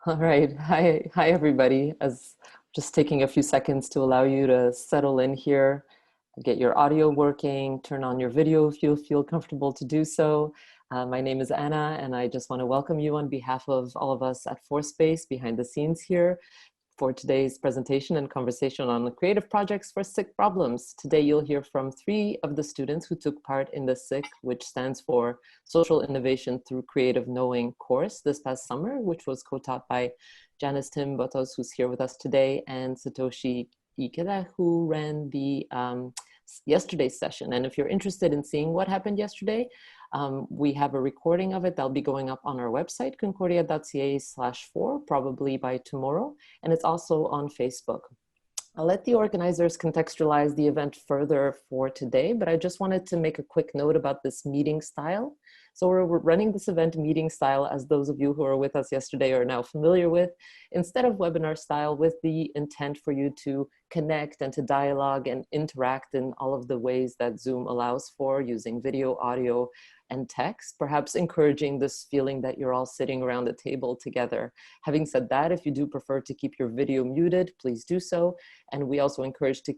All right. Hi, everybody. As just taking a few seconds to allow you to settle in here, get your audio working, turn on your video if you feel comfortable to do so. My name is Anna, and I just want to welcome you on behalf of all of us at Force behind the scenes here for today's presentation and conversation on the creative projects for SICK problems. Today, you'll hear from 3 of the students who took part in the SICK, which stands for Social Innovation Through Creative Knowing course this past summer, which was co-taught by Janice Dembotos, who's here with us today, and Satoshi Ikeda, who ran the yesterday's session. And if you're interested in seeing what happened yesterday, we have a recording of it that'll be going up on our website, concordia.ca/4, probably by tomorrow. And it's also on Facebook. I'll let the organizers contextualize the event further for today, but I just wanted to make a quick note about this meeting style. So we're running this event meeting style, as those of you who were with us yesterday are now familiar with, instead of webinar style, with the intent for you to connect and to dialogue and interact in all of the ways that Zoom allows for, using video, audio, and text, perhaps encouraging this feeling that you're all sitting around the table together. Having said that, if you do prefer to keep your video muted, please do so. And we also encourage you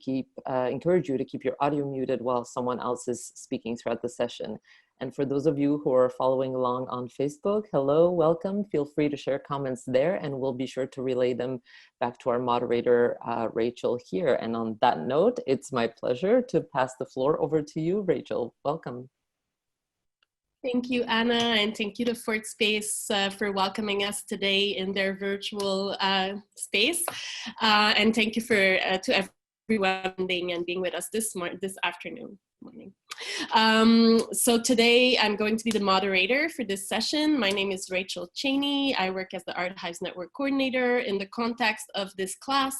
to keep your audio muted while someone else is speaking throughout the session. And for those of you who are following along on Facebook, hello, welcome. Feel free to share comments there, and we'll be sure to relay them back to our moderator, Rachel, here. And on that note, it's my pleasure to pass the floor over to you, Rachel. Welcome. Thank you, Anna, and thank you to Fortspace for welcoming us today in their virtual space. And thank you to everyone being with us this afternoon. So today I'm going to be the moderator for this session. My name is Rachel Cheney. I work as the Archives Network Coordinator. In the context of this class,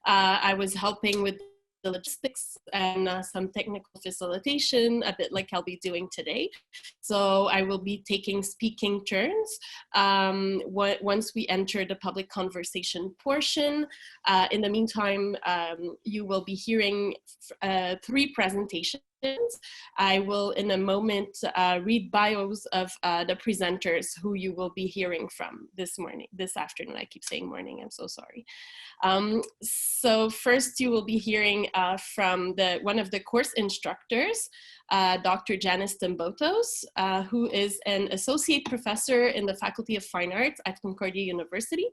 I was helping with the logistics and some technical facilitation, a bit like I'll be doing today. So I will be taking speaking turns once we enter the public conversation portion. In the meantime, you will be hearing 3 presentations. I will, in a moment, read bios of the presenters who you will be hearing from this afternoon. I keep saying morning, I'm so sorry. So first you will be hearing from one of the course instructors, Dr. Janice Dembotos, who is an associate professor in the Faculty of Fine Arts at Concordia University.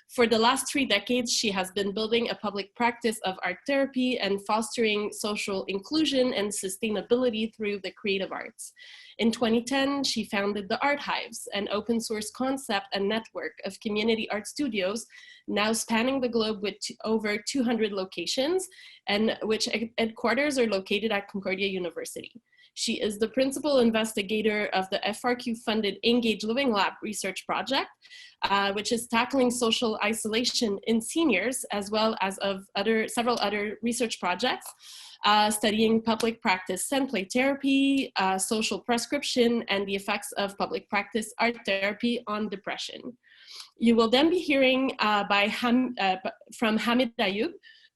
For the last 3 decades, she has been building a public practice of art therapy and fostering social inclusion and sustainability through the creative arts. In 2010, she founded the Art Hives, an open source concept and network of community art studios now spanning the globe with over 200 locations, and which headquarters are located at Concordia University. She is the principal investigator of the FRQ-funded Engage Living Lab research project, which is tackling social isolation in seniors, as well as of several other research projects, studying public practice scent play therapy, social prescription, and the effects of public practice art therapy on depression. You will then be hearing from Hamid Ayub,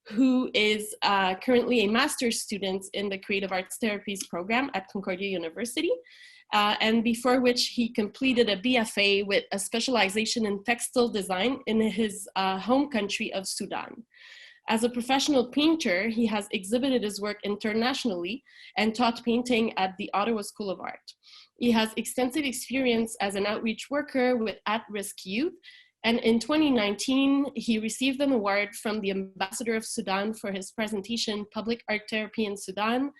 who is currently a master's student in the Creative Arts Therapies program at Concordia University, and before which he completed a BFA with a specialization in textile design in his home country of Sudan. As a professional painter, he has exhibited his work internationally and taught painting at the Ottawa School of Art. He has extensive experience as an outreach worker with at-risk youth, and in 2019, he received an award from the Ambassador of Sudan for his presentation, Public Art Therapy in Sudan,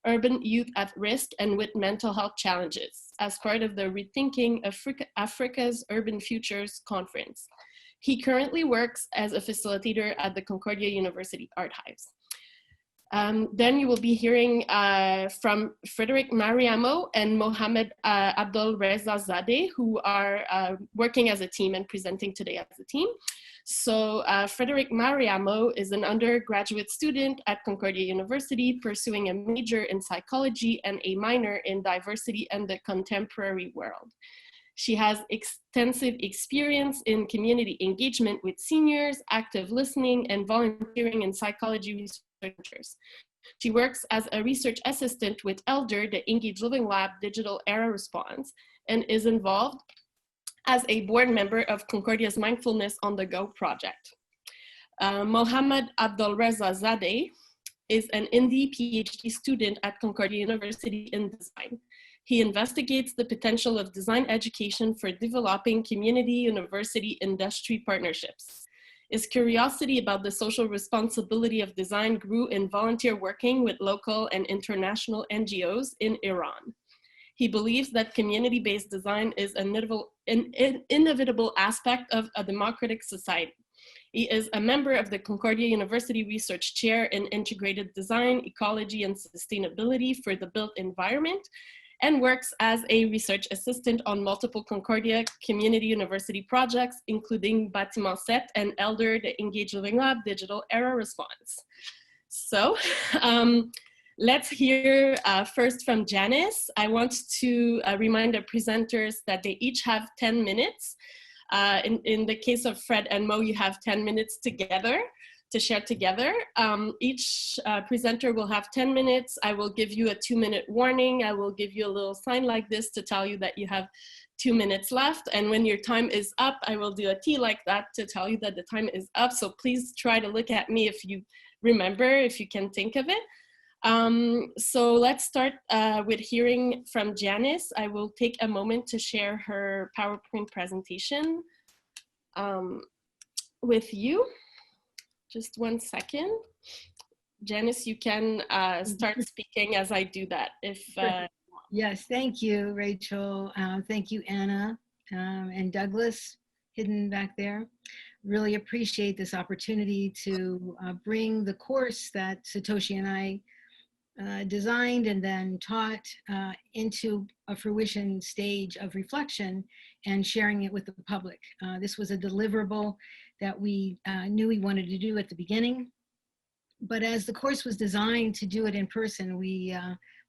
Urban Youth at Risk and with Mental Health Challenges, as part of the Rethinking Africa's Urban Futures Conference. He currently works as a facilitator at the Concordia University Art Hives. Then you will be hearing from Frederick Mariamo and Mohammed Abdul Reza Zadeh, who are working as a team and presenting today as a team. So Frederick Mariamo is an undergraduate student at Concordia University, pursuing a major in psychology and a minor in diversity and the contemporary world. She has extensive experience in community engagement with seniors, active listening, and volunteering in psychology researchers. She works as a research assistant with ELDER, the Engage Living Lab Digital Era Response, and is involved as a board member of Concordia's Mindfulness on the Go project. Mohammad Abdulreza Zadeh is an Indie PhD student at Concordia University in design. He investigates the potential of design education for developing community university industry partnerships. His curiosity about the social responsibility of design grew in volunteer working with local and international NGOs in Iran. He believes that community-based design is an inevitable aspect of a democratic society. He is a member of the Concordia University Research Chair in Integrated Design, Ecology, and Sustainability for the Built Environment, and works as a research assistant on multiple Concordia Community University projects, including Bâtiment 7 and Elder, the Engaged Living Lab Digital Era Response. So let's hear first from Janice. I want to remind the presenters that they each have 10 minutes. In the case of Fred and Mo, you have 10 minutes together to share together. Each presenter will have 10 minutes. I will give you a 2-minute warning. I will give you a little sign like this to tell you that you have 2 minutes left. And when your time is up, I will do a T like that to tell you that the time is up. So please try to look at me if you remember, if you can think of it. So let's start with hearing from Janice. I will take a moment to share her PowerPoint presentation with you. Just 1 second. Janice, you can start speaking as I do that. Yes, thank you, Rachel. Thank you, Anna and Douglas, hidden back there. Really appreciate this opportunity to bring the course that Satoshi and I designed and then taught into a fruition stage of reflection and sharing it with the public. This was a deliverable that we knew we wanted to do at the beginning, but as the course was designed to do it in person, we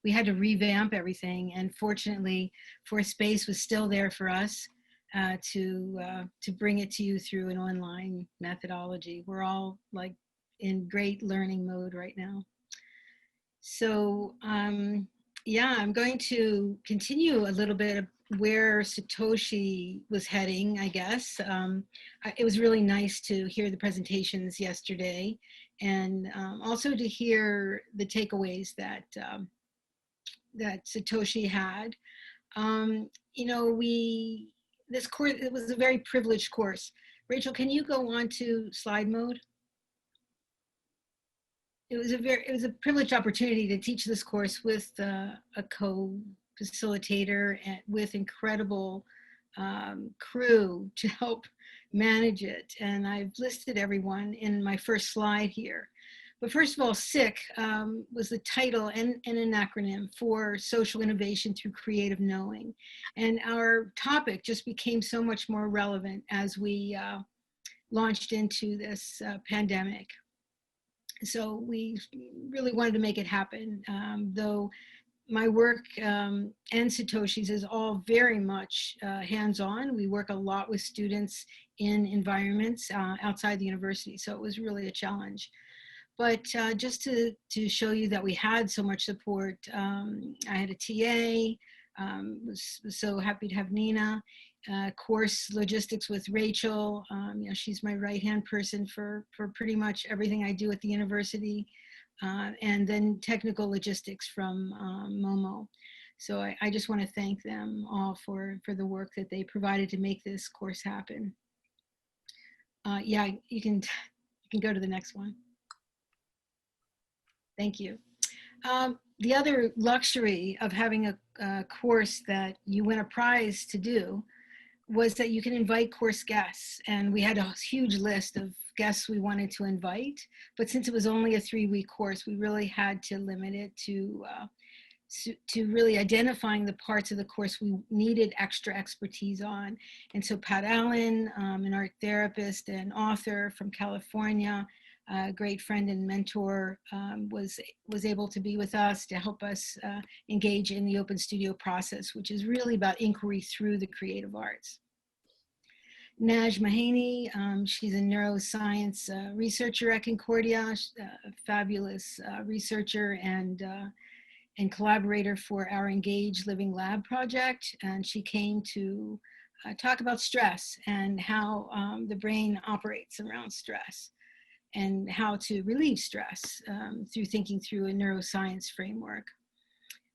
had to revamp everything, and fortunately, Space was still there for us to bring it to you through an online methodology. We're all like in great learning mode right now. So yeah, I'm going to continue a little bit of where Satoshi was heading, I guess. It was really nice to hear the presentations yesterday, and also to hear the takeaways that that Satoshi had. You know, this course, it was a very privileged course. Rachel, can you go on to slide mode? It was a privileged opportunity to teach this course with a co-facilitator and with incredible crew to help manage it. And I've listed everyone in my first slide here. But first of all, SICK was the title and an acronym for Social Innovation Through Creative Knowing. And our topic just became so much more relevant as we launched into this pandemic. So we really wanted to make it happen, though my work and Satoshi's is all very much hands-on. We work a lot with students in environments outside the university, so it was really a challenge. But just to show you that we had so much support, I had a TA, was so happy to have Nina, course logistics with Rachel. You know, she's my right-hand person for pretty much everything I do at the university, and then technical logistics from Momo. So I just want to thank them all for the work that they provided to make this course happen. Yeah, you can go to the next one. Thank you. The other luxury of having a course that you win a prize to do was that you can invite course guests. And we had a huge list of guests we wanted to invite, but since it was only a 3-week course, we really had to limit it to really identifying the parts of the course we needed extra expertise on. And so Pat Allen, an art therapist and author from California, a great friend and mentor, was able to be with us to help us engage in the open studio process, which is really about inquiry through the creative arts. Naj Mahaney, she's a neuroscience researcher at Concordia, a fabulous researcher and collaborator for our Engaged Living Lab project. And she came to talk about stress and how the brain operates around stress and how to relieve stress through thinking through a neuroscience framework.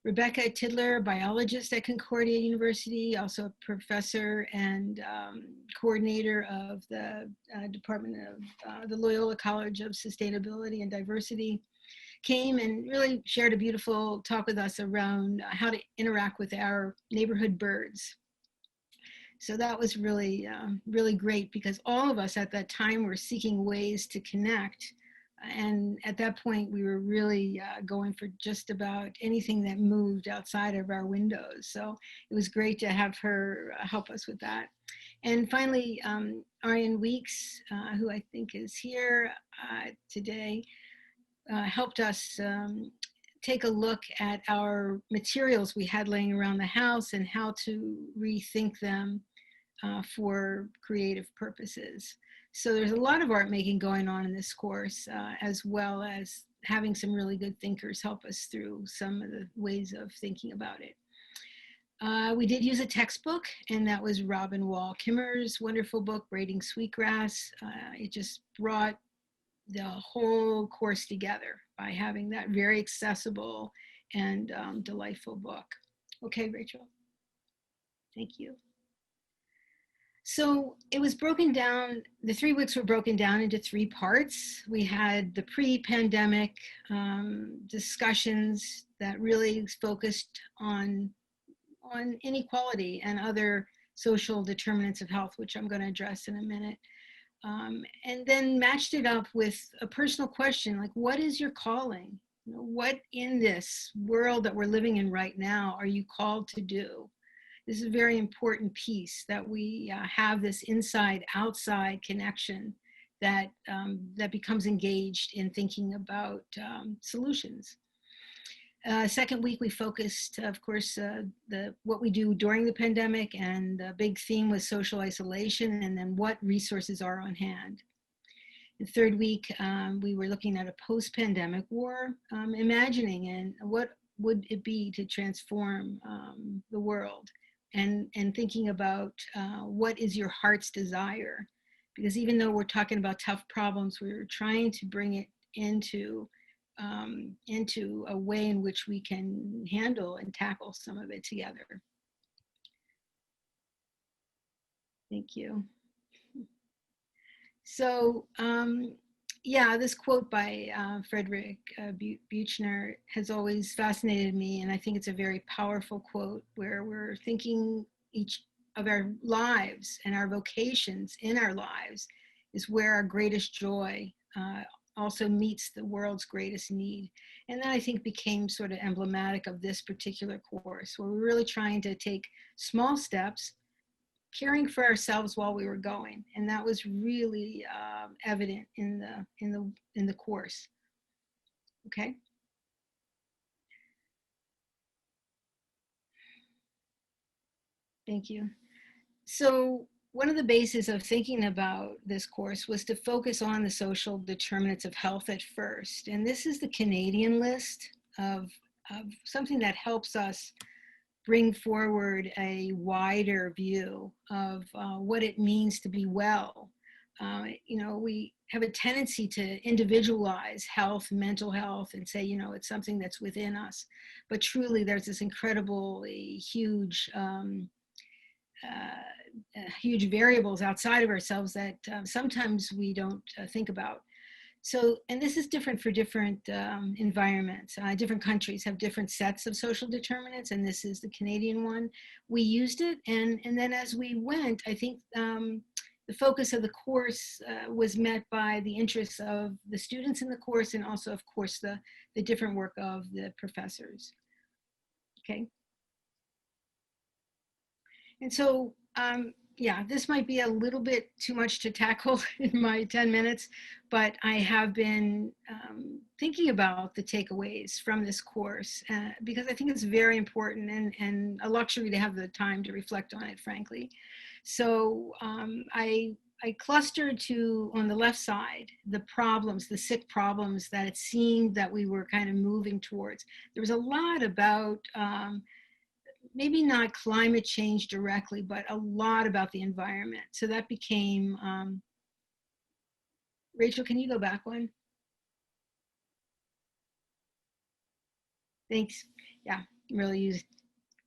Rebecca Tidler, biologist at Concordia University, also a professor and coordinator of the Department of the Loyola College of Sustainability and Diversity, came and really shared a beautiful talk with us around how to interact with our neighborhood birds. So that was really, really great, because all of us at that time were seeking ways to connect. And at that point, we were really going for just about anything that moved outside of our windows. So it was great to have her help us with that. And finally, Ariane Weeks, who I think is here today, helped us take a look at our materials we had laying around the house and how to rethink them for creative purposes. So there's a lot of art making going on in this course, as well as having some really good thinkers help us through some of the ways of thinking about it. We did use a textbook, and that was Robin Wall Kimmer's wonderful book, Braiding Sweetgrass. It just brought the whole course together by having that very accessible and delightful book. Okay, Rachel. Thank you. So it was broken down, the 3 weeks were broken down into 3 parts. We had the pre-pandemic discussions that really focused on inequality and other social determinants of health, which I'm going to address in a minute. And then matched it up with a personal question, like, what is your calling? You know, what in this world that we're living in right now are you called to do? This is a very important piece, that we have this inside-outside connection that, that becomes engaged in thinking about solutions. Second week, we focused, of course, what we do during the pandemic, and the big theme was social isolation, and then what resources are on hand. The third week, we were looking at a post-pandemic war, imagining and what would it be to transform the world, and thinking about what is your heart's desire. Because even though we're talking about tough problems, we were trying to bring it into a way in which we can handle and tackle some of it together. Thank you. So, yeah, this quote by Frederick Buechner has always fascinated me, and I think it's a very powerful quote, where we're thinking each of our lives and our vocations in our lives is where our greatest joy also meets the world's greatest need. And that, I think, became sort of emblematic of this particular course, where we're really trying to take small steps, caring for ourselves while we were going. And that was really evident in the course. Okay. Thank you. So one of the bases of thinking about this course was to focus on the social determinants of health at first. And this is the Canadian list of something that helps us bring forward a wider view of what it means to be well. You know, we have a tendency to individualize health, mental health, and say, you know, it's something that's within us. But truly, there's this incredibly huge huge variables outside of ourselves that sometimes we don't think about. So, and this is different for different environments. Different countries have different sets of social determinants, and this is the Canadian one. We used it, and then as we went, I think the focus of the course was met by the interests of the students in the course, and also, of course, the different work of the professors. Okay. And so, yeah, this might be a little bit too much to tackle in my 10 minutes, but I have been thinking about the takeaways from this course because I think it's very important and a luxury to have the time to reflect on it, frankly. So I clustered to, on the left side, the problems, the sick problems that it seemed that we were kind of moving towards. There was a lot about maybe not climate change directly, but a lot about the environment. So that became, Rachel, can you go back one? Thanks. Yeah, I'm really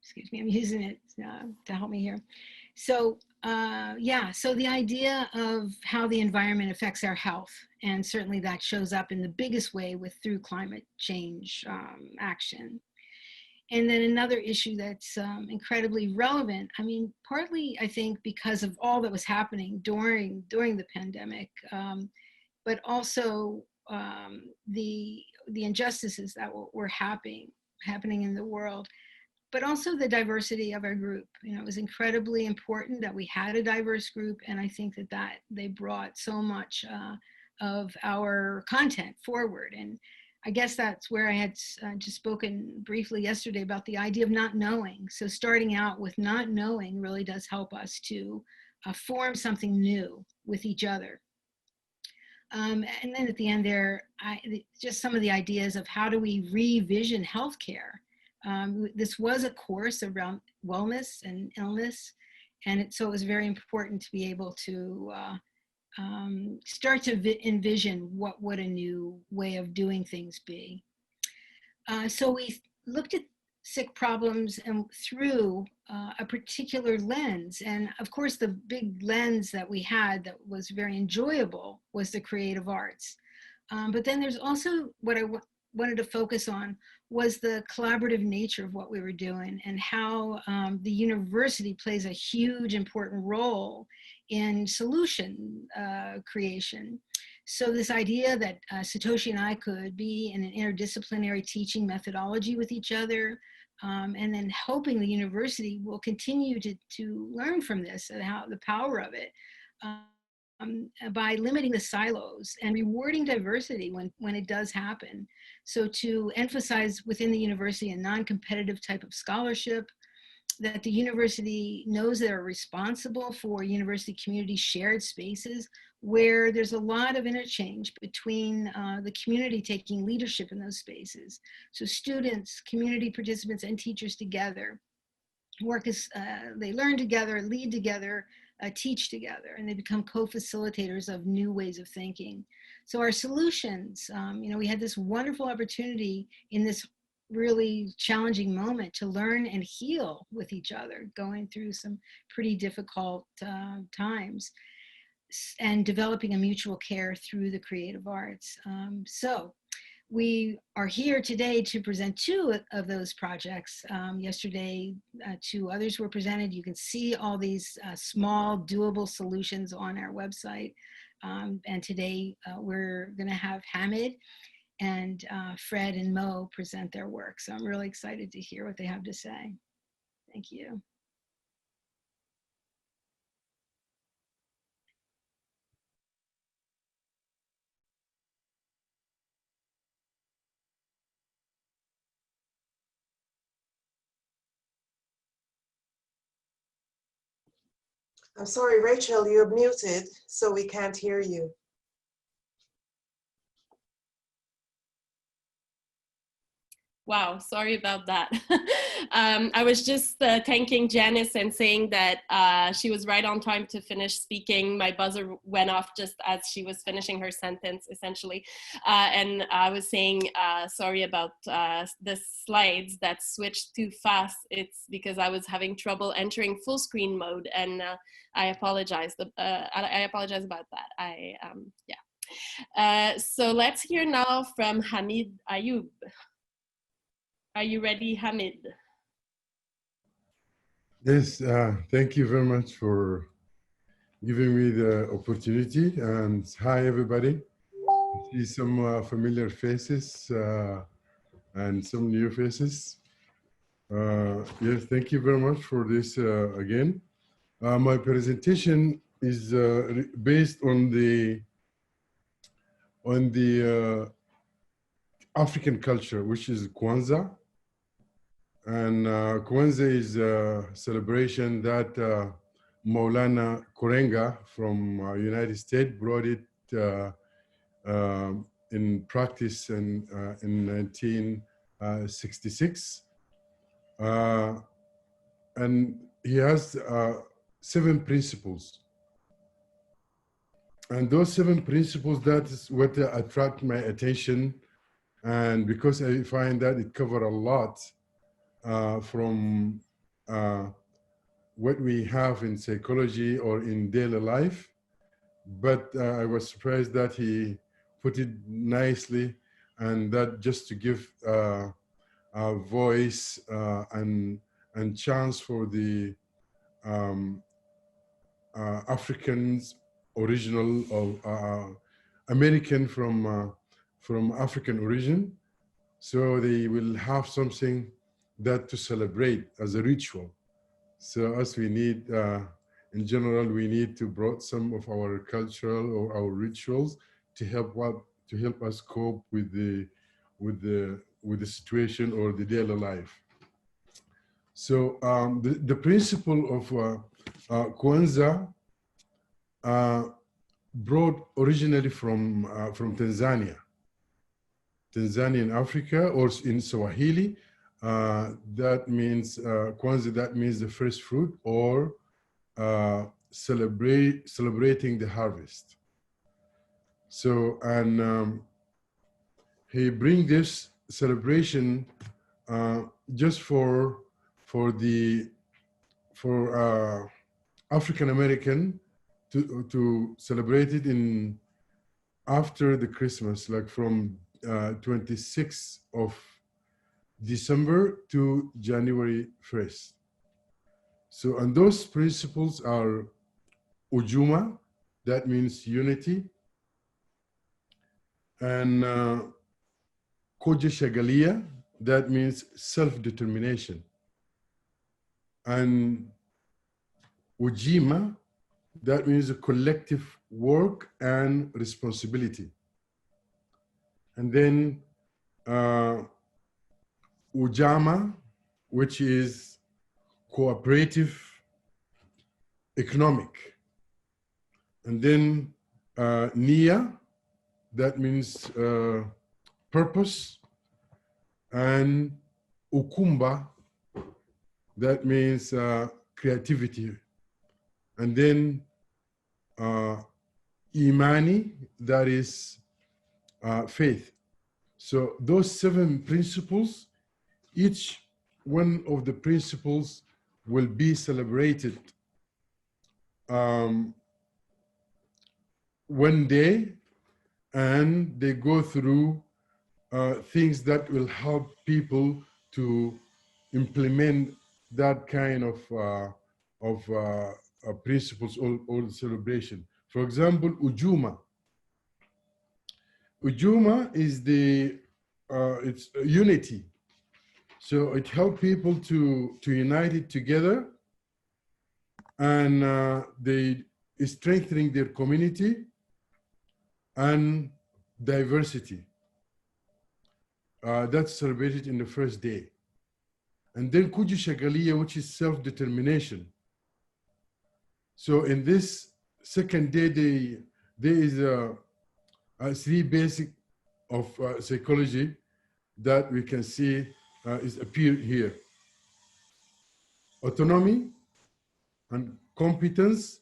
excuse me, I'm using it to help me here. So yeah, so the idea of how the environment affects our health, and certainly that shows up in the biggest way through climate change action. And then another issue that's incredibly relevant, I mean, partly I think because of all that was happening during the pandemic, but also the injustices that were happening in the world, but also the diversity of our group. You know, it was incredibly important that we had a diverse group, and I think that they brought so much of our content forward. And I guess that's where I had just spoken briefly yesterday about the idea of not knowing. So starting out with not knowing really does help us to form something new with each other. And then at the end there, just some of the ideas of how do we revision healthcare. This was a course around wellness and illness, and so it was very important to be able to start to envision what would a new way of doing things be. So we looked at sick problems and through a particular lens. And of course, the big lens that we had that was very enjoyable was the creative arts. But then there's also what I wanted to focus on was the collaborative nature of what we were doing, and how the university plays a huge important role in solution creation. So this idea that Satoshi and I could be in an interdisciplinary teaching methodology with each other, and then hoping the university will continue to learn from this and how the power of it, by limiting the silos and rewarding diversity when it does happen. So to emphasize within the university a non-competitive type of scholarship, that the university knows they're responsible for university community shared spaces where there's a lot of interchange between the community taking leadership in those spaces. So students, community participants, and teachers together work as, they learn together, lead together, teach together, and they become co-facilitators of new ways of thinking. So our solutions, you know, we had this wonderful opportunity in this really challenging moment to learn and heal with each other, going through some pretty difficult times, and developing a mutual care through the creative arts. So we are here today to present two of those projects. Yesterday, two others were presented. You can see all these small doable solutions on our website. And today we're gonna have Hamid and Fred and Mo present their work. So I'm really excited to hear what they have to say. Thank you. I'm sorry, Rachel, you're muted, so we can't hear you. Wow, sorry about that. I was just thanking Janice and saying that she was right on time to finish speaking. My buzzer went off just as she was finishing her sentence, essentially. And I was saying, sorry about the slides that switched too fast. It's because I was having trouble entering full screen mode, and I apologize. I apologize about that. Yeah. So let's hear now from Hamid Ayub. Are you ready, Hamid? Yes, thank you very much for giving me the opportunity. And hi, everybody. I see some familiar faces and some new faces. Yes, thank you very much for this again. My presentation is based on the African culture, which is Kwanzaa. And Kwanzaa is a celebration that Maulana Korenga from United States brought it in practice in 1966. and he has 7 principles. And those 7 principles, that is what attract my attention. And because I find that it covers a lot from what we have in psychology or in daily life. But I was surprised that he put it nicely, and that just to give a voice and chance for the Africans, original or American from African origin, so they will have something that to celebrate as a ritual. So as we need, in general, we need to bring some of our cultural or our rituals to help us cope with the situation or the daily life. So the principle of Kwanzaa brought originally from Tanzania in Africa, or in Swahili. That means Kwanzaa, that means the first fruit, or celebrating the harvest. So, and he brings this celebration just for African American to celebrate it in after the Christmas, like from 26th of December to January 1st. So, and those principles are Ujuma, that means unity, and Koja Shagalia, that means self-determination, and Ujima, that means a collective work and responsibility. And then Ujama, which is cooperative economic. And then Nia, that means purpose. And Ukumba, that means creativity. And then Imani, that is faith. So those 7 principles, each one of the principles will be celebrated one day, and they go through things that will help people to implement that kind of principles or celebration. For example, Ujuma. Ujuma is it's unity. So it helps people to unite it together, and they strengthening their community and diversity. That's celebrated in the first day. And then Kuju Shagalia, which is self-determination. So in this second day, there is 3 basic of psychology that we can see is appeared here: autonomy, and competence,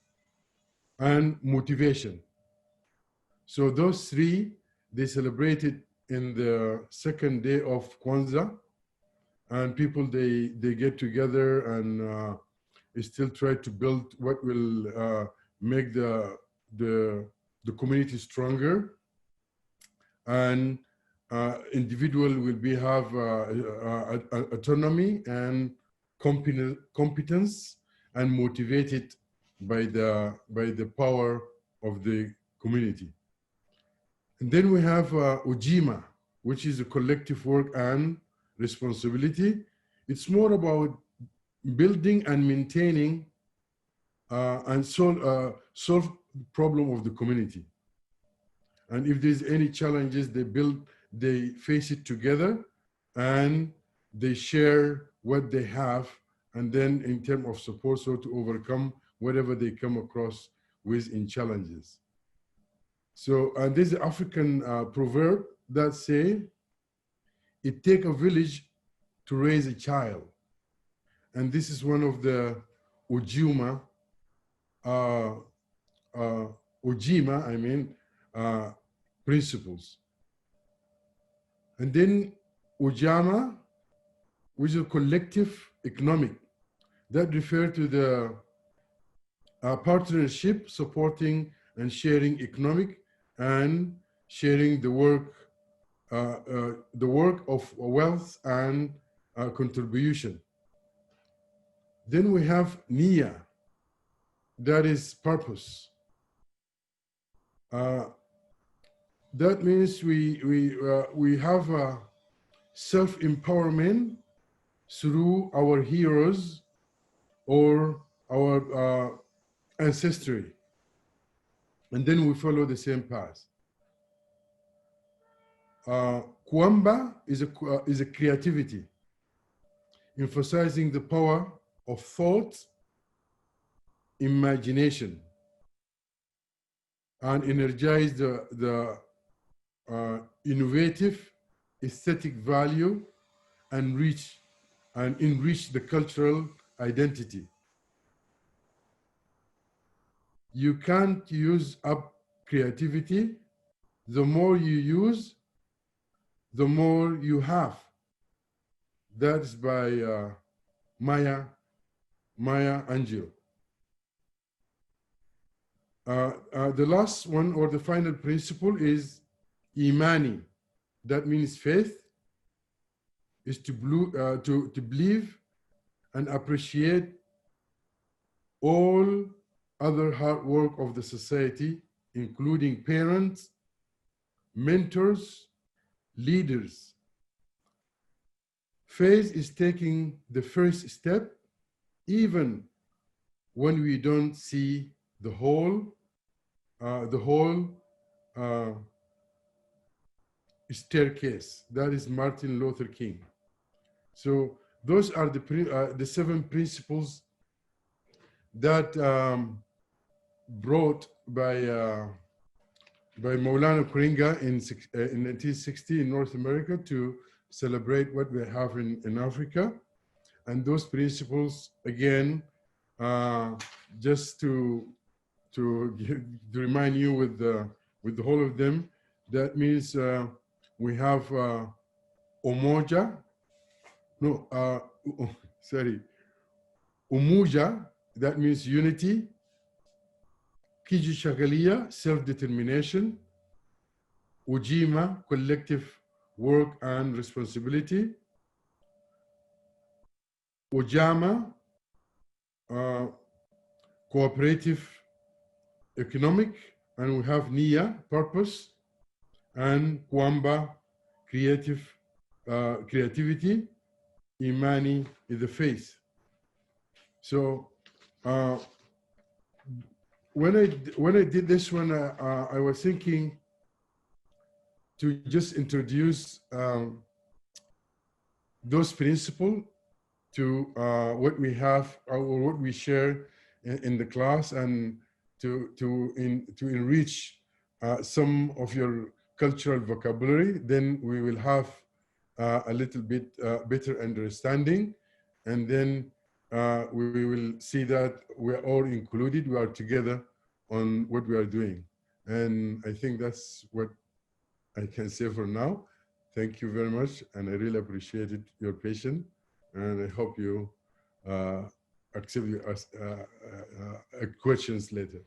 and motivation. So those 3, they celebrated in the second day of Kwanzaa, and people they get together and still try to build what will make the community stronger, and individual will have autonomy and competence, and motivated by the power of the community. And then we have Ujima, which is a collective work and responsibility. It's more about building and maintaining and solve the problem of the community. And if there's any challenges, they face it together, and they share what they have, and then in terms of support, so to overcome whatever they come across with in challenges. So, and there's an African proverb that say, it takes a village to raise a child. and this is one of the Ujima, Ujima, I mean, principles. And then Ujama, which is a collective economic, that refer to the partnership supporting and sharing economic and sharing the work of wealth and contribution. Then we have Niya, that is purpose. That means we have self-empowerment through our heroes or our ancestry, and then we follow the same path. Kwamba is a creativity, emphasizing the power of thought, imagination, and energize the innovative aesthetic value and enrich the cultural identity. You can't use up creativity. The more you use, the more you have. That's by Maya Angelou. The last one, or the final principle, is Imani. That means faith, is to believe and appreciate all other hard work of the society, including parents, mentors, leaders. Faith is taking the first step, even when we don't see the whole staircase. That is Martin Luther King. So those are the 7 principles that brought by Maulana Kuringa in 1960 in North America to celebrate what we have in Africa. And those principles, again, just to remind you with the whole of them, that means we have Umoja, Umuja, that means unity. Kijishagalia, self-determination. Ujima, collective work and responsibility. Ujama, cooperative economic. And we have Niya, purpose. And Kwamba, creativity. Imani is the faith. So when I did this one, I was thinking to just introduce those principles to what we have or what we share in the class, and to enrich some of your cultural vocabulary. Then we will have a little bit better understanding, and then we will see that we're all included, we are together on what we are doing. And I think that's what I can say for now. Thank you very much, and I really appreciated your patience, and I hope you accept your questions later.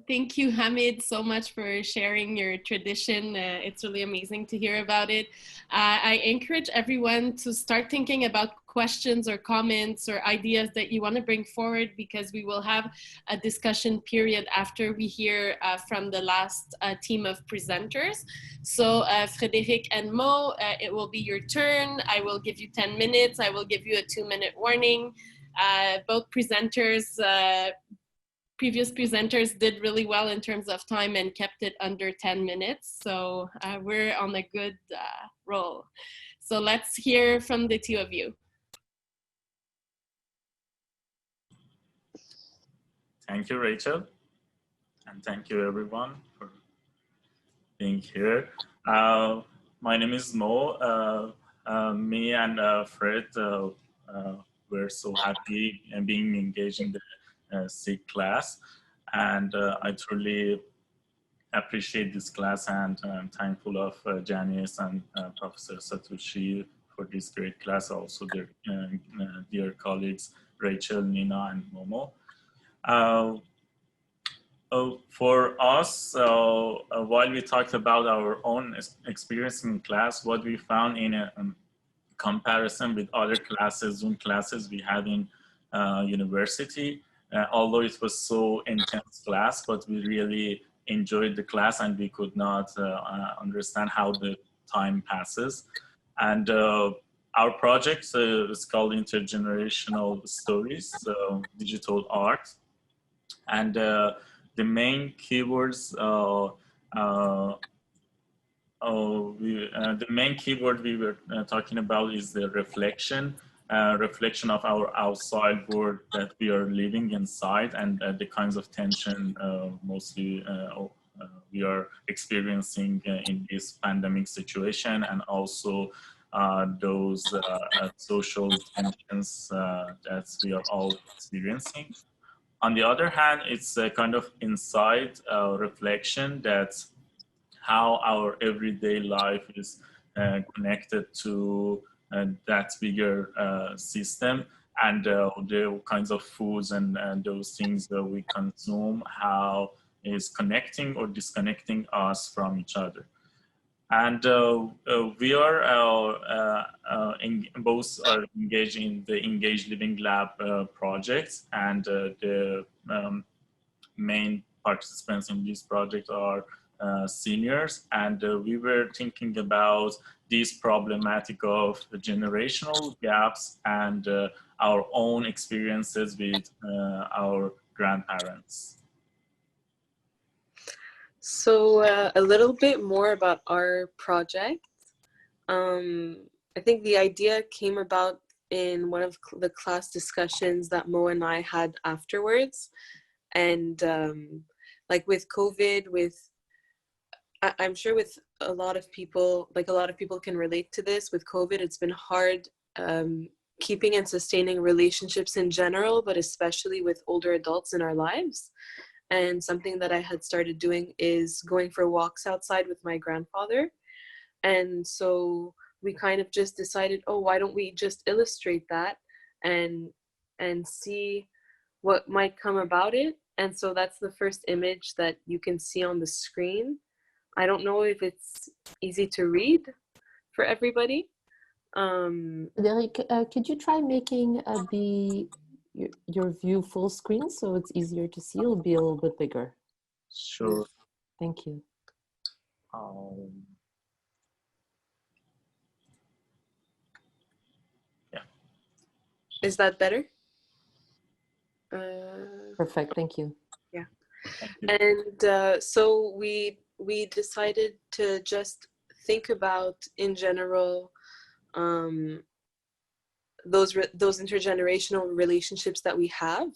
Thank you, Hamid, so much for sharing your tradition. It's really amazing to hear about it. I encourage everyone to start thinking about questions or comments or ideas that you want to bring forward, because we will have a discussion period after we hear from the last team of presenters. So Frederick and Mo, it will be your turn. I will give you 10 minutes. I will give you a 2-minute warning. Both presenters, previous presenters did really well in terms of time and kept it under 10 minutes. So we're on a good roll. So let's hear from the two of you. Thank you, Rachel. And thank you everyone for being here. My name is Mo. Me and Fred were so happy and being engaged in the SIG class, and I truly appreciate this class, and I'm thankful of Janice and Professor Satoshi for this great class. Also, their dear colleagues Rachel, Nina, and Momo. For us, while we talked about our own experience in class, what we found in a comparison with other classes, Zoom classes we had in university, although it was so intense class, but we really enjoyed the class and we could not understand how the time passes. And our project is called Intergenerational Stories, Digital Art. And the main keywords, the main keyword we were talking about is the reflection of our outside world that we are living inside, and the kinds of tension mostly we are experiencing in this pandemic situation, and also those social tensions that we are all experiencing. On the other hand, it's a kind of inside reflection that how our everyday life is connected to that bigger system, and the kinds of foods and those things that we consume, how is connecting or disconnecting us from each other. And we are both are engaged in the Engaged Living Lab projects, and the main participants in this project are seniors, and we were thinking about this problematic of the generational gaps and our own experiences with our grandparents. So a little bit more about our project. I think the idea came about in one of the class discussions that Mo and I had afterwards. And like with COVID, I'm sure with a lot of people, like a lot of people can relate to this. With COVID, it's been hard keeping and sustaining relationships in general, but especially with older adults in our lives. And something that I had started doing is going for walks outside with my grandfather. And so we kind of just decided, oh, why don't we just illustrate that and see what might come about it. And so that's the first image that you can see on the screen. I don't know if it's easy to read for everybody. Frederick, could you try making your view full screen so it's easier to see? It'll be a little bit bigger. Sure. Thank you. Yeah. Is that better? Perfect. Thank you. Yeah. Thank you. And so we decided to just think about, in general, those intergenerational relationships that we have,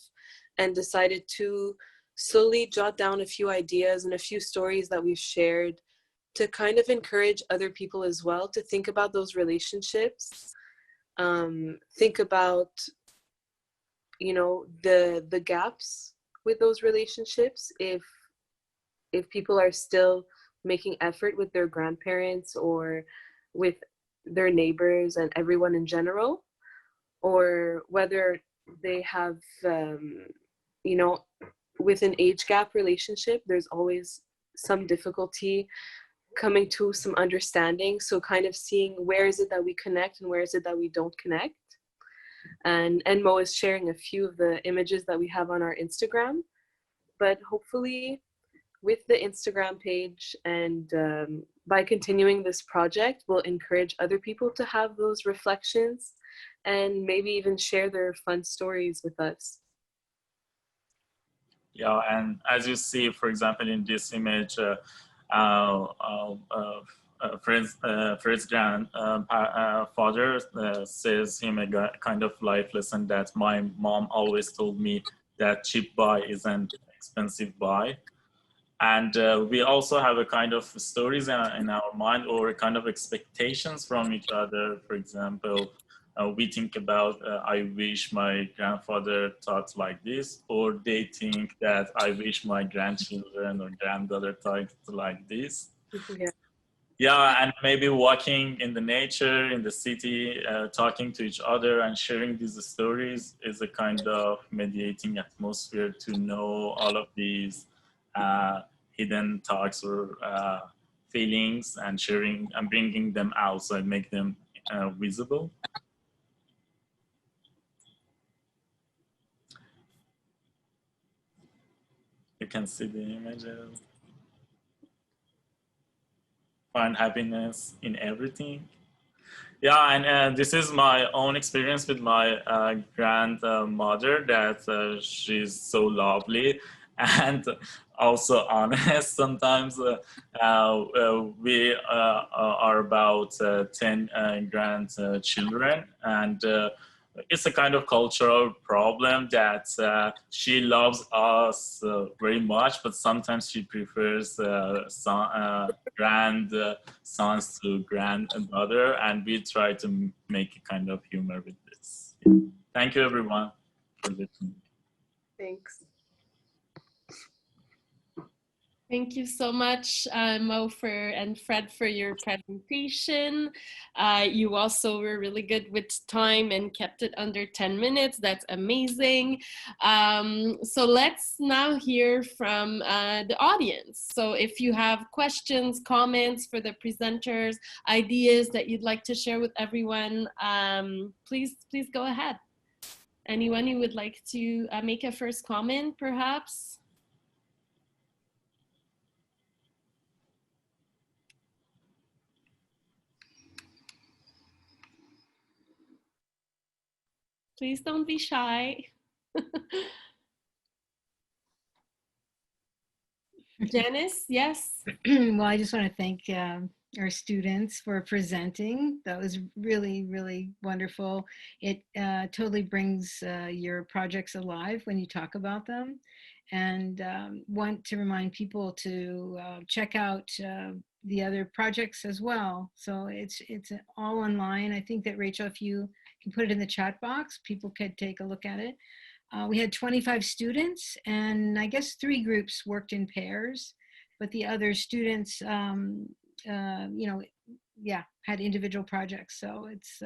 and decided to slowly jot down a few ideas and a few stories that we've shared to kind of encourage other people as well to think about those relationships, think about, you know, the gaps with those relationships, if people are still making effort with their grandparents or with their neighbors and everyone in general, or whether they have, you know, with an age gap relationship, there's always some difficulty coming to some understanding. So kind of seeing where is it that we connect and where is it that we don't connect. And Mo is sharing a few of the images that we have on our Instagram, but hopefully with the Instagram page and by continuing this project, we'll encourage other people to have those reflections and maybe even share their fun stories with us. Yeah, and as you see, for example, in this image, Fred's grandfather says him a kind of life lesson that my mom always told me, that cheap buy is an expensive buy. And we also have a kind of stories in our mind, or a kind of expectations from each other. For example, we think about, I wish my grandfather thought like this, or they think that I wish my grandchildren or granddaughter thought like this. Yeah. Yeah, and maybe walking in the nature, in the city, talking to each other and sharing these stories is a kind of mediating atmosphere to know all of these hidden thoughts or feelings, and sharing and bringing them outside, make them visible. You can see the images. Find happiness in everything. Yeah, and this is my own experience with my grandmother, that she's so lovely and also honest. Sometimes we are about 10 grandchildren, and it's a kind of cultural problem that she loves us very much, but sometimes she prefers sons to granddaughter, and we try to make a kind of humor with this. Thank you, everyone, for listening. Thanks. Thank you so much, Mo and Fred, for your presentation. You also were really good with time and kept it under 10 minutes. That's amazing. So let's now hear from the audience. So if you have questions, comments for the presenters, ideas that you'd like to share with everyone, please go ahead. Anyone who would like to make a first comment, perhaps? Please don't be shy. Janice, yes? Well, I just want to thank our students for presenting. That was really, really wonderful. It totally brings your projects alive when you talk about them. And want to remind people to check out the other projects as well. So it's all online. I think that, Rachel, if you can put it in the chat box, people could take a look at it. We had 25 students, and I guess 3 groups worked in pairs, but the other students, had individual projects. So it's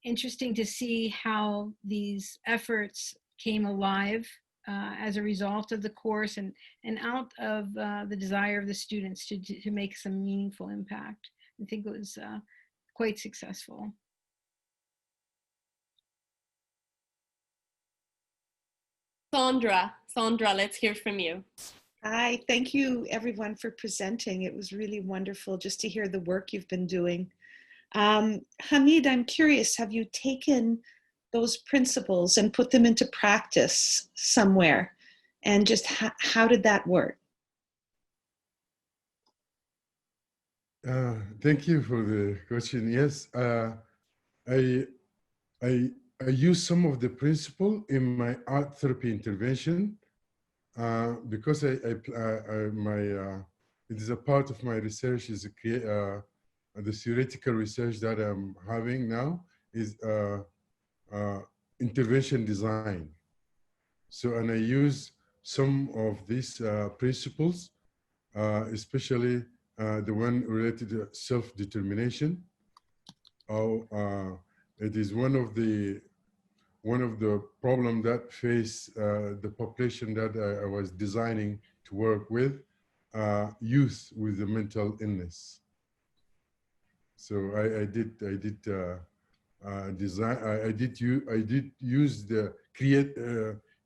interesting to see how these efforts came alive as a result of the course and out of the desire of the students to make some meaningful impact. I think it was quite successful. Sandra, let's hear from you. Hi, thank you everyone for presenting. It was really wonderful just to hear the work you've been doing. Hamid, I'm curious, have you taken those principles and put them into practice somewhere? And just how did that work? Thank you for the question. Yes, I use some of the principle in my art therapy intervention because it is a part of my research. Is the theoretical research that I'm having now is intervention design. So, and I use some of these principles, especially the one related to self-determination. It is one of the problem that face the population that I was designing to work with, youth with the mental illness. So I did design. I did use the create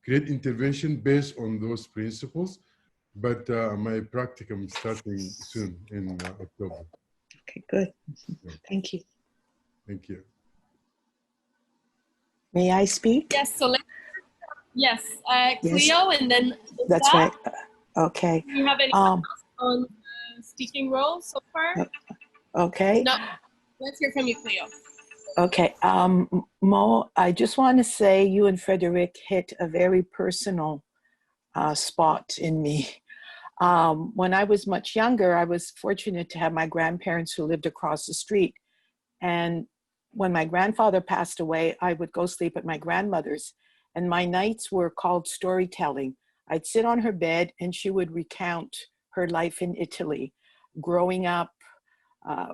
intervention based on those principles, but my practicum is starting soon in October. Okay, good. Thank you. Thank you. May I speak? Yes, so yes, Cleo, yes. And then that's right. Okay. Do you have any on speaking role so far? Okay. No, let's hear from you, Cleo. Okay. Mo, I just want to say you and Frederick hit a very personal spot in me. When I was much younger, I was fortunate to have my grandparents who lived across the street. And when my grandfather passed away, I would go sleep at my grandmother's. And my nights were called storytelling. I'd sit on her bed and she would recount her life in Italy, growing up,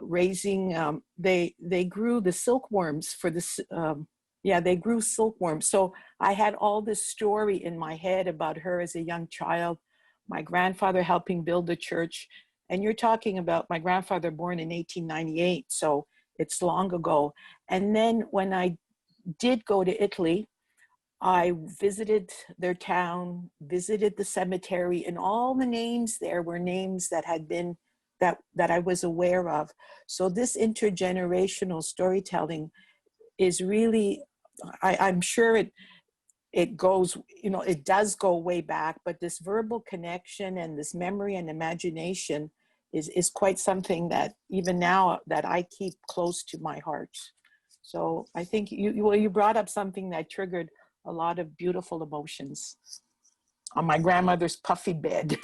raising, they grew the silkworms for this, they grew silkworms. So I had all this story in my head about her as a young child, my grandfather helping build the church. And you're talking about my grandfather born in 1898, so it's long ago. And then when I did go to Italy, I visited their town, visited the cemetery, and all the names there were names that had been, that I was aware of. So this intergenerational storytelling is really, I'm sure it goes, it does go way back, but this verbal connection and this memory and imagination is quite something that even now that I keep close to my heart. So I think you brought up something that triggered a lot of beautiful emotions on my grandmother's puffy bed.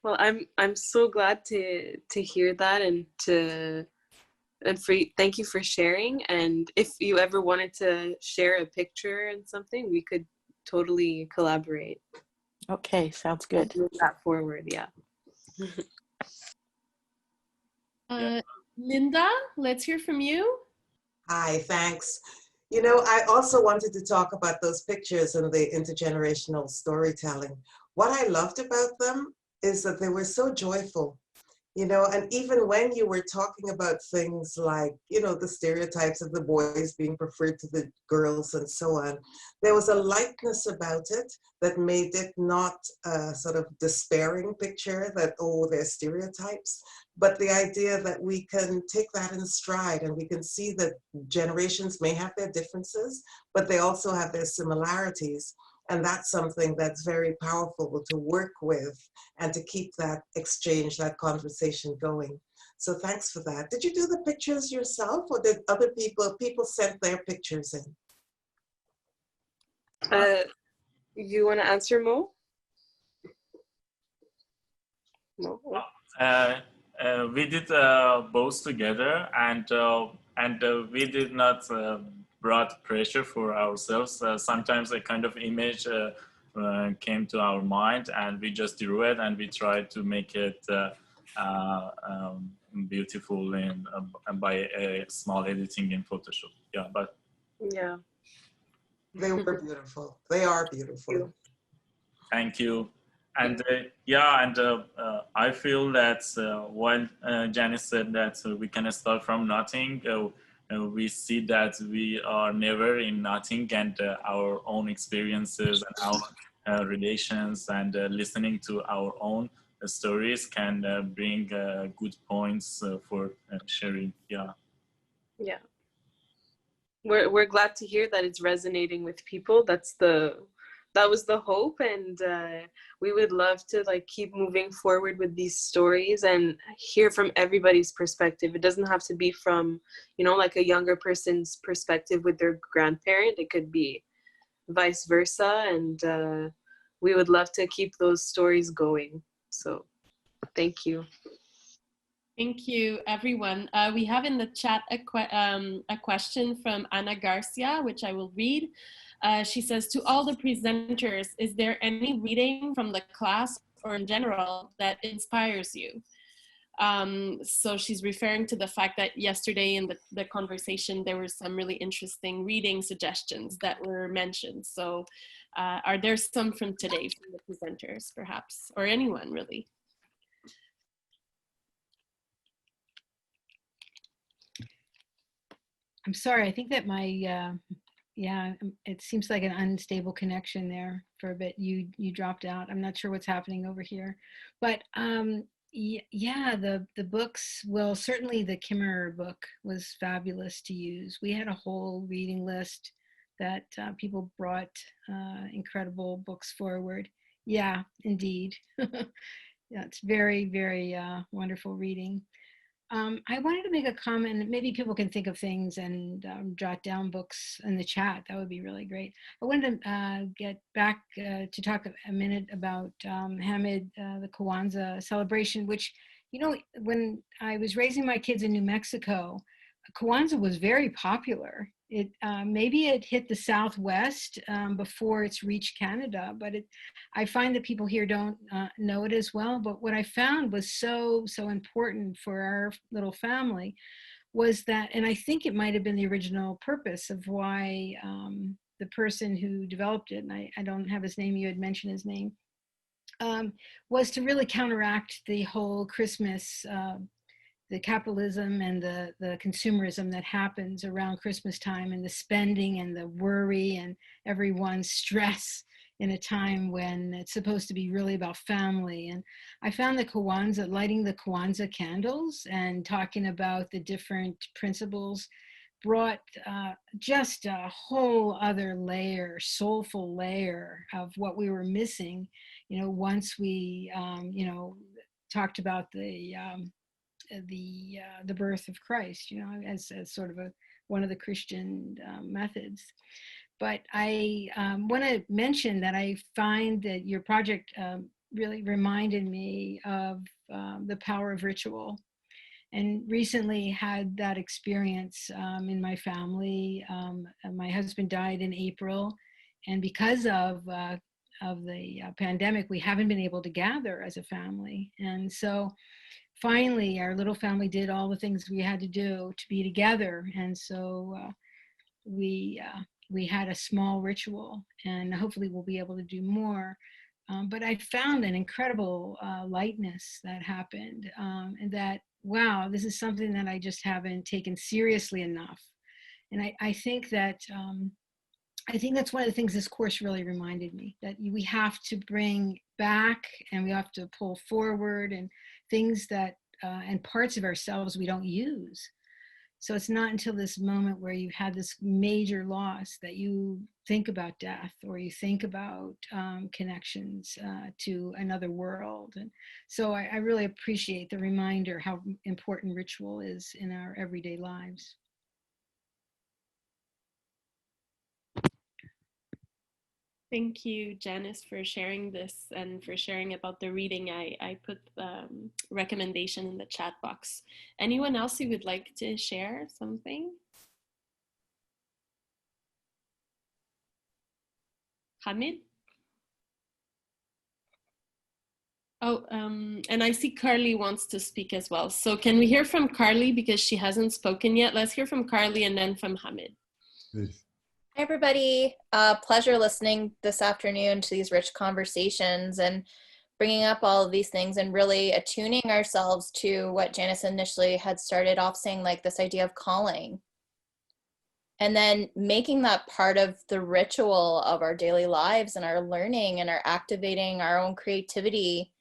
Well, I'm so glad to hear that, and thank you for sharing. And if you ever wanted to share a picture and something, we could totally collaborate. Okay, sounds good. Move that forward, yeah. Linda, let's hear from you. Hi, thanks. You know, I also wanted to talk about those pictures and the intergenerational storytelling. What I loved about them is that they were so joyful, you know, and even when you were talking about things like, you know, the stereotypes of the boys being preferred to the girls and so on, there was a lightness about it that made it not a sort of despairing picture that, oh, there's stereotypes, but the idea that we can take that in stride and we can see that generations may have their differences, but they also have their similarities. And that's something that's very powerful to work with and to keep that exchange, that conversation going. So thanks for that. Did you do the pictures yourself, or did other people sent their pictures in? You want to answer, Mo? Mo? We did both together, and we did not brought pressure for ourselves. Sometimes a kind of image came to our mind, and we just drew it, and we tried to make it beautiful by a small editing in Photoshop. Yeah, but yeah, they were beautiful. They are beautiful. Thank you. And I feel that when Janice said that we can start from nothing, we see that we are never in nothing, and our own experiences and our relations and listening to our own stories can bring good points for sharing. Yeah. Yeah. We're glad to hear that it's resonating with people. That was the hope, and we would love to keep moving forward with these stories and hear from everybody's perspective. It doesn't have to be from, like a younger person's perspective with their grandparent. It could be vice versa, and we would love to keep those stories going. So thank you. Thank you, everyone. We have in the chat a question from Ana Garcia, which I will read. She says, to all the presenters, is there any reading from the class or in general that inspires you? So she's referring to the fact that yesterday in the conversation, there were some really interesting reading suggestions that were mentioned. So are there some from today from the presenters, perhaps, or anyone really? I'm sorry, I think that my, it seems like an unstable connection there for a bit. You dropped out. I'm not sure what's happening over here. But yeah, the books, well, certainly the Kimmerer book was fabulous to use. We had a whole reading list that people brought incredible books forward. Yeah, indeed. Yeah, it's very, very wonderful reading. I wanted to make a comment. Maybe people can think of things and jot down books in the chat. That would be really great. I wanted to get back to talk a minute about Hamid, the Kwanzaa celebration, which, you know, when I was raising my kids in New Mexico, Kwanzaa was very popular. It maybe it hit the Southwest before it's reached Canada, but I find that people here don't know it as well. But what I found was so important for our little family was that, and I think it might have been the original purpose of why the person who developed it, and I don't have his name, you had mentioned his name, was to really counteract the whole Christmas the capitalism and the consumerism that happens around Christmas time, and the spending and the worry and everyone's stress in a time when it's supposed to be really about family. And I found the Kwanzaa, lighting the Kwanzaa candles and talking about the different principles brought just a whole other layer, soulful layer of what we were missing, you know, once we, you know, talked about the birth of Christ, you know, as sort of one of the Christian methods. But I want to mention that I find that your project really reminded me of the power of ritual, and recently had that experience in my family. My husband died in April, and because of the pandemic, we haven't been able to gather as a family. And so finally, our little family did all the things we had to do to be together. And so we had a small ritual, and hopefully we'll be able to do more. But I found an incredible lightness that happened, and that, wow, this is something that I just haven't taken seriously enough. And I think that I think that's one of the things this course really reminded me, that we have to bring back and we have to pull forward, and things that and parts of ourselves we don't use. So it's not until this moment where you've had this major loss that you think about death, or you think about connections to another world. And so I really appreciate the reminder how important ritual is in our everyday lives. Thank you, Janice, for sharing this and for sharing about the reading. I put recommendation in the chat box. Anyone else who would like to share something? Hamid? Oh, and I see Carly wants to speak as well. So can we hear from Carly, because she hasn't spoken yet? Let's hear from Carly and then from Hamid. Please. Hi, everybody. Pleasure listening this afternoon to these rich conversations and bringing up all of these things and really attuning ourselves to what Janice initially had started off saying, like this idea of calling. And then making that part of the ritual of our daily lives and our learning and our activating our own creativity,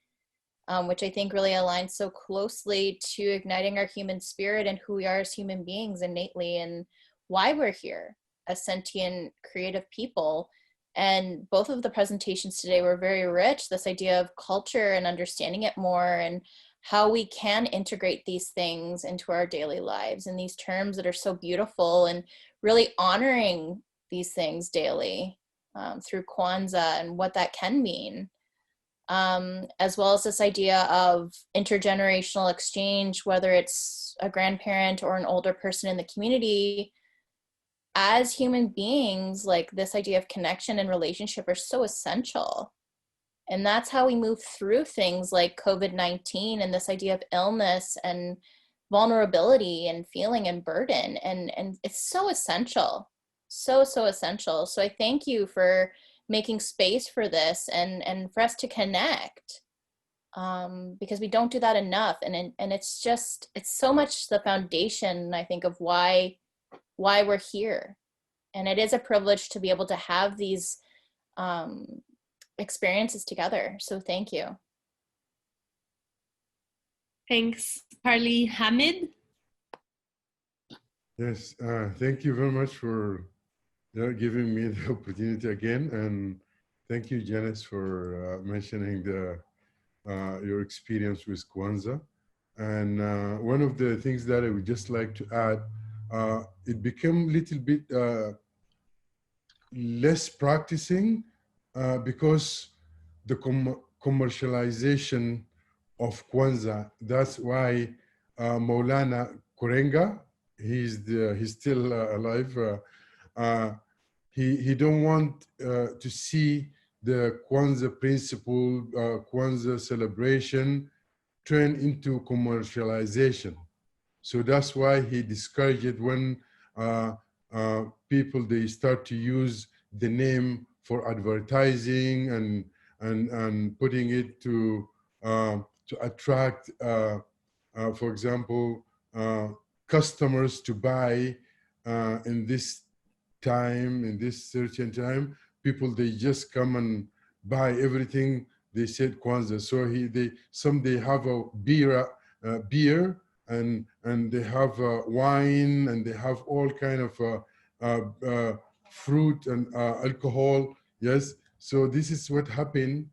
which I think really aligns so closely to igniting our human spirit and who we are as human beings innately, and why we're here as sentient, creative people. And both of the presentations today were very rich, this idea of culture and understanding it more, and how we can integrate these things into our daily lives, and these terms that are so beautiful, and really honoring these things daily through Kwanzaa and what that can mean. As well as this idea of intergenerational exchange, whether it's a grandparent or an older person in the community. As human beings, like this idea of connection and relationship are so essential. And that's how we move through things like COVID-19 and this idea of illness and vulnerability and feeling and burden. And it's so essential, so essential. So I thank you for making space for this and for us to connect, because we don't do that enough. And it's so much the foundation, I think, of why we're here. And it is a privilege to be able to have these experiences together. So thank you. Thanks, Carly. Hamid? Yes, thank you very much for giving me the opportunity again. And thank you, Janice, for mentioning your experience with Kwanzaa. And one of the things that I would just like to add, it became a little bit less practicing because the commercialization of Kwanzaa. That's why Maulana Kurenga, he's still alive. He don't want to see the Kwanzaa principle, Kwanzaa celebration turn into commercialization. So that's why he discouraged it when people, they start to use the name for advertising and putting it to attract, for example, customers to buy in this time, in this certain time. People, they just come and buy everything. They said Kwanzaa. So they have a beer and they have wine, and they have all kind of fruit and alcohol. Yes. So this is what happened.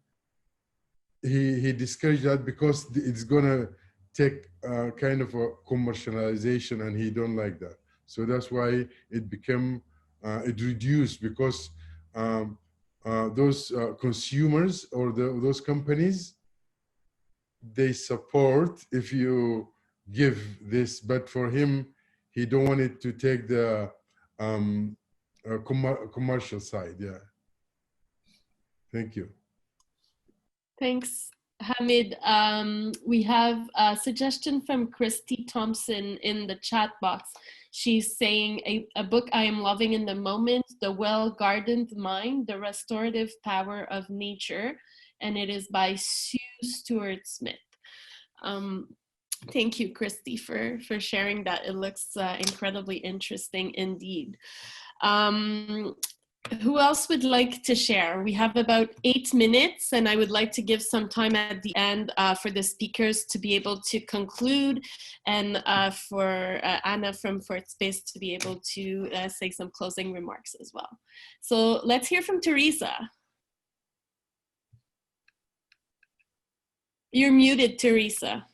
He discouraged that because it's gonna take kind of a commercialization, and he don't like that. So that's why it became it reduced, because those consumers or those companies, they support if you give this, but for him, he don't want it to take the commercial side. Yeah. Thank you. Thanks, Hamid. We have a suggestion from Christy Thompson in the chat box. She's saying a book I am loving in the moment, The Well-Gardened Mind, The Restorative Power of Nature, and it is by Sue Stuart Smith. Thank you, Christy, for sharing that. It looks incredibly interesting indeed. Who else would like to share? We have about 8 minutes, and I would like to give some time at the end for the speakers to be able to conclude, and for Anna from Fourth Space to be able to say some closing remarks as well. So let's hear from Teresa. You're muted, Teresa.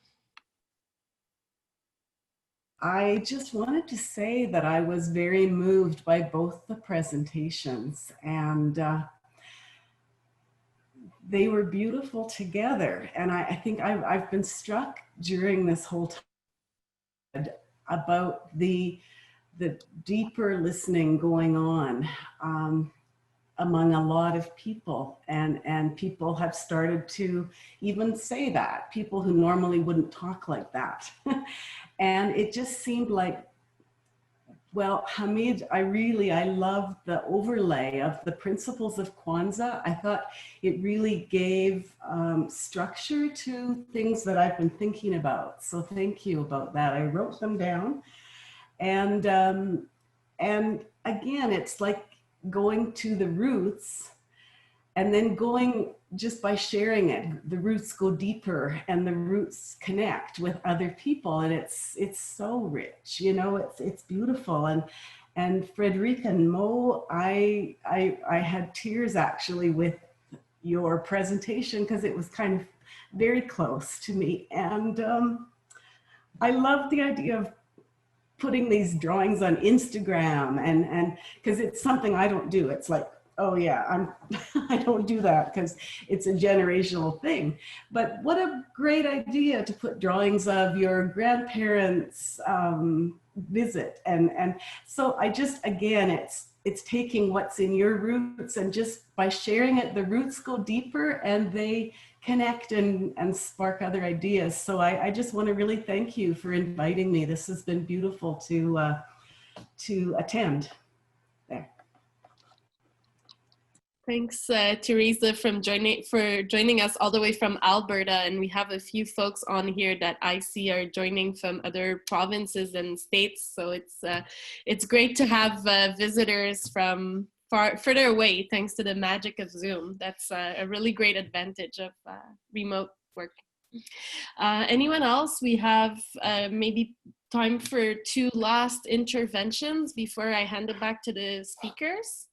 I just wanted to say that I was very moved by both the presentations, and they were beautiful together. And I think I've been struck during this whole time about the deeper listening going on among a lot of people, and people have started to even say that, people who normally wouldn't talk like that. And it just seemed like, well, Hamid, I loved the overlay of the principles of Kwanzaa. I thought it really gave structure to things that I've been thinking about. So thank you about that. I wrote them down. And again, it's like going to the roots, and then going, just by sharing it, the roots go deeper and the roots connect with other people. And it's so rich, you know, it's beautiful. And Frederick and Mo, I had tears actually with your presentation, because it was kind of very close to me. And I love the idea of putting these drawings on Instagram, and because it's something I don't do. It's like, oh yeah, I don't do that because it's a generational thing. But what a great idea to put drawings of your grandparents' visit. And so I just, again, it's taking what's in your roots, and just by sharing it, the roots go deeper and they connect and spark other ideas. So I just want to really thank you for inviting me. This has been beautiful to attend. There. Thanks, Teresa, for joining us all the way from Alberta. And we have a few folks on here that I see are joining from other provinces and states. So it's great to have visitors from further away, thanks to the magic of Zoom. That's a really great advantage of remote work. Anyone else? We have maybe time for 2 last interventions before I hand it back to the speakers.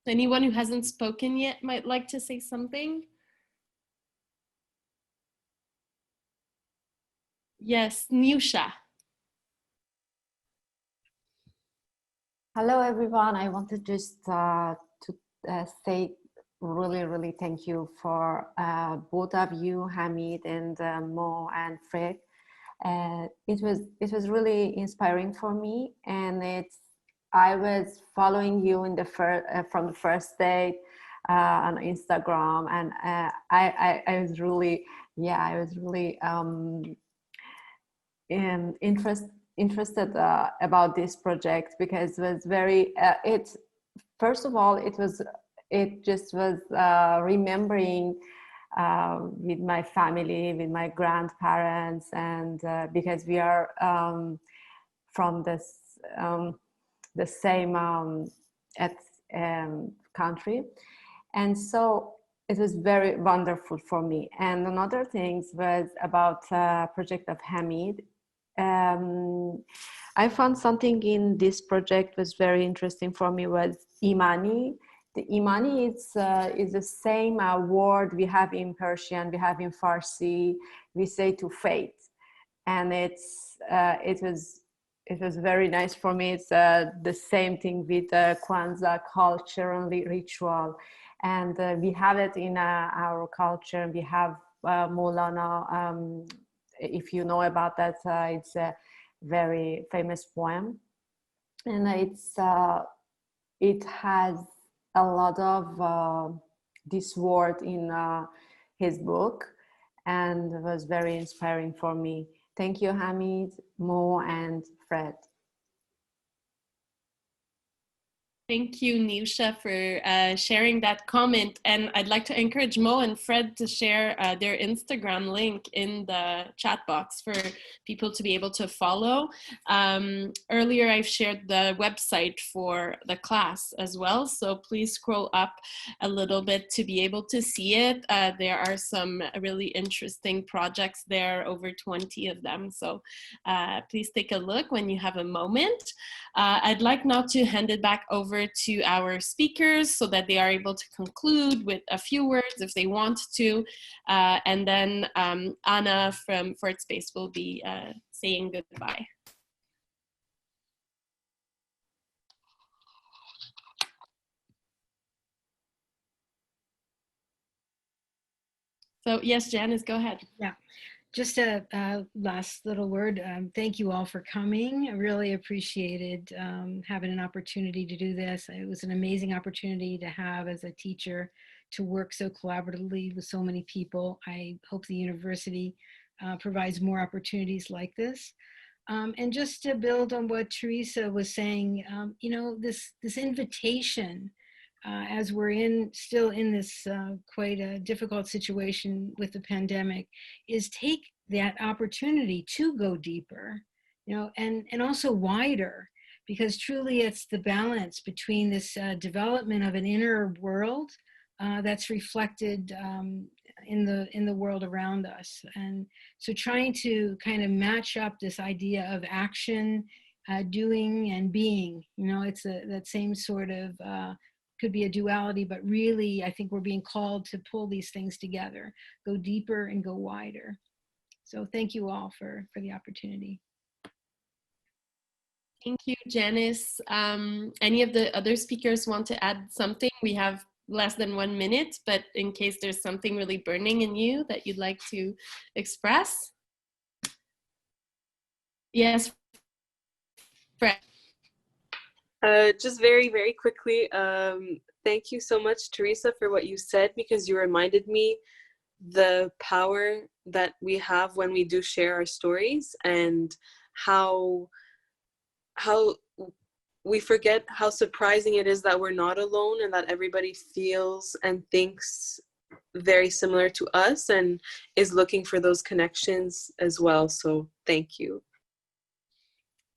Anyone who hasn't spoken yet might like to say something? Yes, Nusha. Hello, everyone. I wanted just to say really thank you for both of you, Hamid and Mo and Fred. It was really inspiring for me, and I was following you in the from the first day on Instagram, and I was really interested about this project, because it was very first of all it just was remembering with my family, with my grandparents, and because we are from the same country, and so it was very wonderful for me. And another thing was about project of Hamid. I found something in this project was very interesting for me, was Imani. The Imani is the same word we have in Persian, we have in Farsi, we say to faith. And it was very nice for me. It's the same thing with Kwanzaa culture and ritual. And we have it in our culture. We have Maulana, if you know about that, it's a very famous poem. And it has a lot of this word in his book, and it was very inspiring for me. Thank you, Hamid, Mo, and Fred. Thank you, Nusha, for sharing that comment. And I'd like to encourage Mo and Fred to share their Instagram link in the chat box for people to be able to follow. Earlier, I've shared the website for the class as well. So please scroll up a little bit to be able to see it. There are some really interesting projects there, over 20 of them. So please take a look when you have a moment. I'd like now to hand it back over to our speakers so that they are able to conclude with a few words if they want to. And then Anna from Fort Space will be saying goodbye. So yes, Janice, go ahead. Yeah. Just a last little word. Thank you all for coming. I really appreciated having an opportunity to do this. It was an amazing opportunity to have as a teacher, to work so collaboratively with so many people. I hope the university provides more opportunities like this. And just to build on what Teresa was saying, you know, this invitation, as we're still in this quite a difficult situation with the pandemic, is take that opportunity to go deeper, you know, and also wider, because truly it's the balance between this development of an inner world that's reflected in the world around us. And so trying to kind of match up this idea of action, doing and being, you know, it's that same sort of could be a duality, but really I think we're being called to pull these things together, go deeper and go wider. So thank you all for the opportunity. Thank you, Janice. Any of the other speakers want to add something? We have less than 1 minute, but in case there's something really burning in you that you'd like to express. Yes, Fred. Just very quickly, thank you so much, Teresa, for what you said, because you reminded me the power that we have when we do share our stories, and how we forget how surprising it is that we're not alone, and that everybody feels and thinks very similar to us and is looking for those connections as well. So thank you.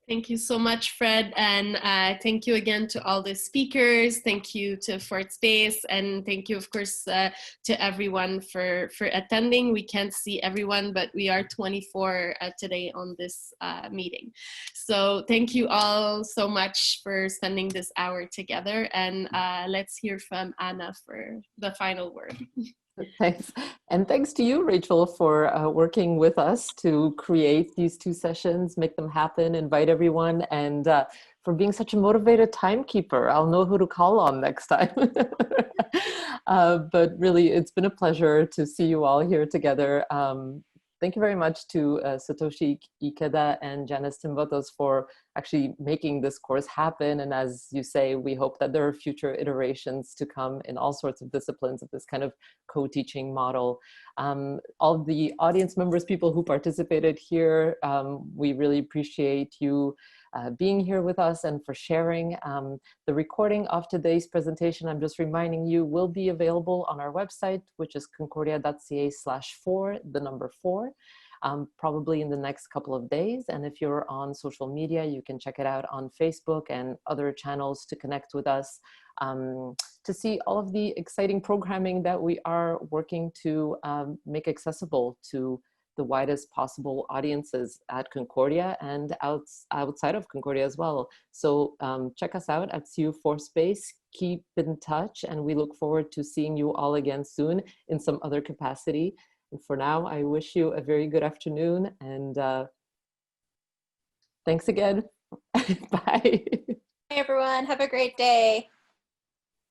Thank you so much, Fred. And thank you again to all the speakers. Thank you to Fort Space. And thank you, of course, to everyone for attending. We can't see everyone, but we are 24 today on this meeting. So thank you all so much for spending this hour together. And let's hear from Anna for the final word. Thanks. And thanks to you, Rachel, for working with us to create these two sessions, make them happen, invite everyone, and for being such a motivated timekeeper. I'll know who to call on next time. But really, it's been a pleasure to see you all here together. Thank you very much to Satoshi Ikeda and Janice Dembotos for actually making this course happen. And as you say, we hope that there are future iterations to come in all sorts of disciplines of this kind of co-teaching model. All the audience members, people who participated here, we really appreciate you being here with us and for sharing. The recording of today's presentation, I'm just reminding you, will be available on our website, which is concordia.ca/4, the number 4, probably in the next couple of days. And if you're on social media, you can check it out on Facebook and other channels to connect with us, to see all of the exciting programming that we are working to make accessible to the widest possible audiences at Concordia and outside of Concordia as well. So check us out at CU4 Space, keep in touch, and we look forward to seeing you all again soon in some other capacity. And for now, I wish you a very good afternoon, and thanks again. Bye. Hey everyone, have a great day.